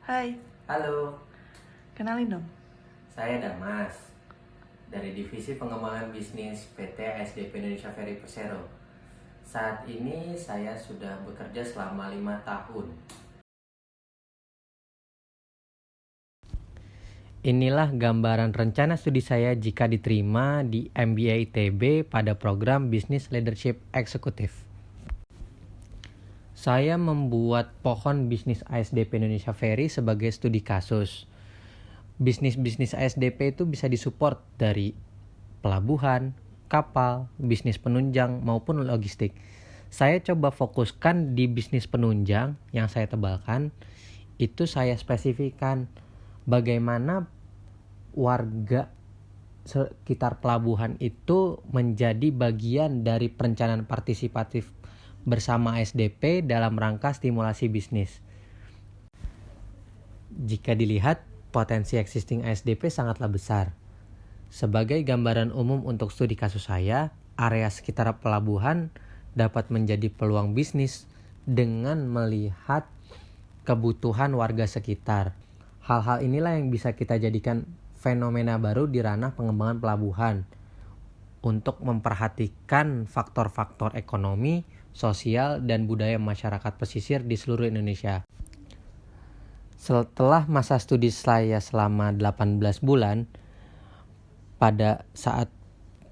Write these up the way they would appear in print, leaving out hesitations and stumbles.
Hai, Halo, kenalin dong. saya Damas dari Divisi Pengembangan Bisnis PT ASDP Indonesia Ferry Persero. Saat ini saya sudah bekerja selama 5 tahun. Inilah gambaran rencana studi saya jika diterima di MBA ITB pada program Business Leadership Eksekutif. Saya membuat pohon bisnis ASDP Indonesia Ferry sebagai studi kasus. Bisnis-bisnis ASDP itu bisa disupport dari pelabuhan, kapal, bisnis penunjang, maupun logistik. Saya coba fokuskan di bisnis penunjang yang saya tebalkan. Itu saya spesifikkan bagaimana warga sekitar pelabuhan itu menjadi bagian dari perencanaan partisipatif bersama ASDP dalam rangka stimulasi bisnis. Jika dilihat, potensi existing ASDP sangatlah besar. Sebagai gambaran umum untuk studi kasus saya, area sekitar pelabuhan dapat menjadi peluang bisnis dengan melihat kebutuhan warga sekitar. Hal-hal inilah yang bisa kita jadikan fenomena baru di ranah pengembangan pelabuhan untuk memperhatikan faktor-faktor ekonomi, sosial, dan budaya masyarakat pesisir di seluruh Indonesia. Setelah masa studi saya selama 18 bulan, pada saat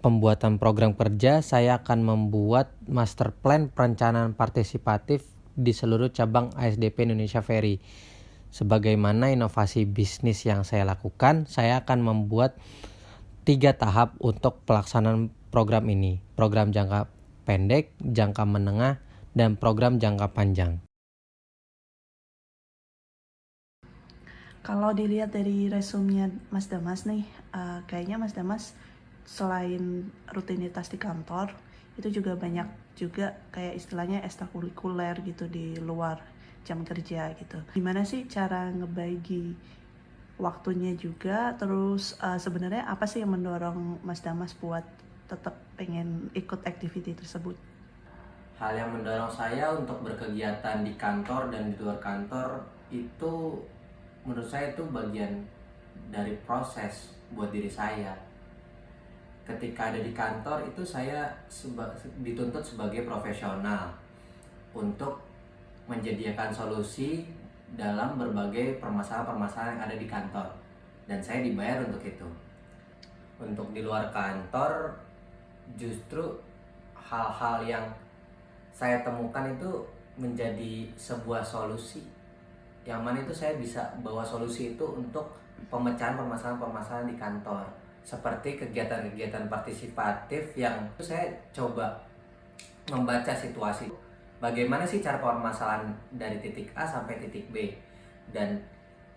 pembuatan program kerja, saya akan membuat master plan perencanaan partisipatif di seluruh cabang ASDP Indonesia Ferry. Sebagaimana inovasi bisnis yang saya lakukan, saya akan membuat 3 tahap untuk pelaksanaan program ini. Program jangka pendek, jangka menengah, dan program jangka panjang. Kalau dilihat dari resumenya Mas Damas nih, kayaknya Mas Damas selain rutinitas di kantor, itu juga banyak juga kayak istilahnya ekstrakurikuler gitu di luar jam kerja gitu. Gimana sih cara ngebagi waktunya juga, terus sebenarnya apa sih yang mendorong Mas Damas buat tetap pengen ikut activity tersebut? Hal yang mendorong saya untuk berkegiatan di kantor dan di luar kantor itu menurut saya itu bagian dari proses buat diri saya. Ketika ada di kantor itu saya dituntut sebagai profesional untuk menyediakan solusi dalam berbagai permasalahan-permasalahan yang ada di kantor, dan saya dibayar untuk itu. Untuk di luar kantor, justru hal-hal yang saya temukan itu menjadi sebuah solusi, yang mana itu saya bisa bawa solusi itu untuk pemecahan permasalahan-permasalahan di kantor, seperti kegiatan-kegiatan partisipatif yang saya coba membaca situasi. Bagaimana sih cara permasalahan dari titik A sampai titik B? Dan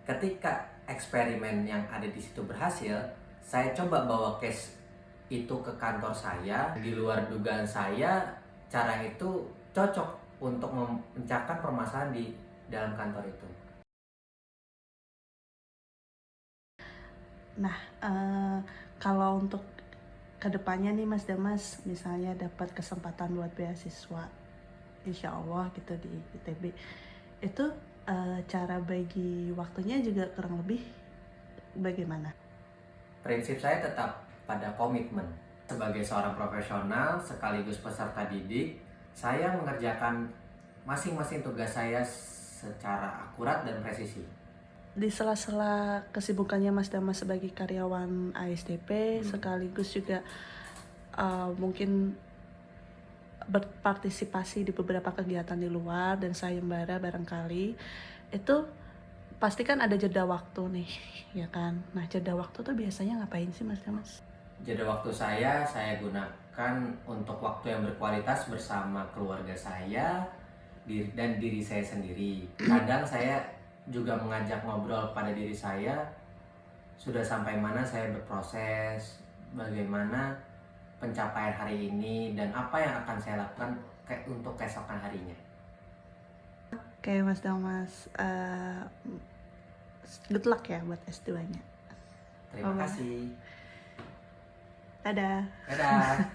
ketika eksperimen yang ada di situ berhasil, saya coba bawa case itu ke kantor saya. Di luar dugaan saya, cara itu cocok untuk memecahkan permasalahan di dalam kantor itu. Nah, kalau untuk kedepannya nih Mas Damas, misalnya dapat kesempatan buat beasiswa, insya Allah gitu di ITB, itu cara bagi waktunya juga kurang lebih bagaimana? Prinsip saya tetap pada komitmen. Sebagai seorang profesional sekaligus peserta didik, saya mengerjakan masing-masing tugas saya secara akurat dan presisi. Di sela-sela kesibukannya Mas Damas sebagai karyawan ASDP, sekaligus juga mungkin berpartisipasi di beberapa kegiatan di luar dan sayembara barangkali, itu pasti kan ada jeda waktu nih, ya kan? Nah, jeda waktu tuh biasanya ngapain sih Mas Damas? Jeda waktu saya gunakan untuk waktu yang berkualitas bersama keluarga saya dan diri saya sendiri. Kadang saya juga mengajak ngobrol pada diri saya, sudah sampai mana saya berproses, bagaimana pencapaian hari ini, dan apa yang akan saya lakukan untuk keesokan harinya. Oke Mas Damas, good luck ya buat S2-nya. Terima kasih. Dadah. Dadah.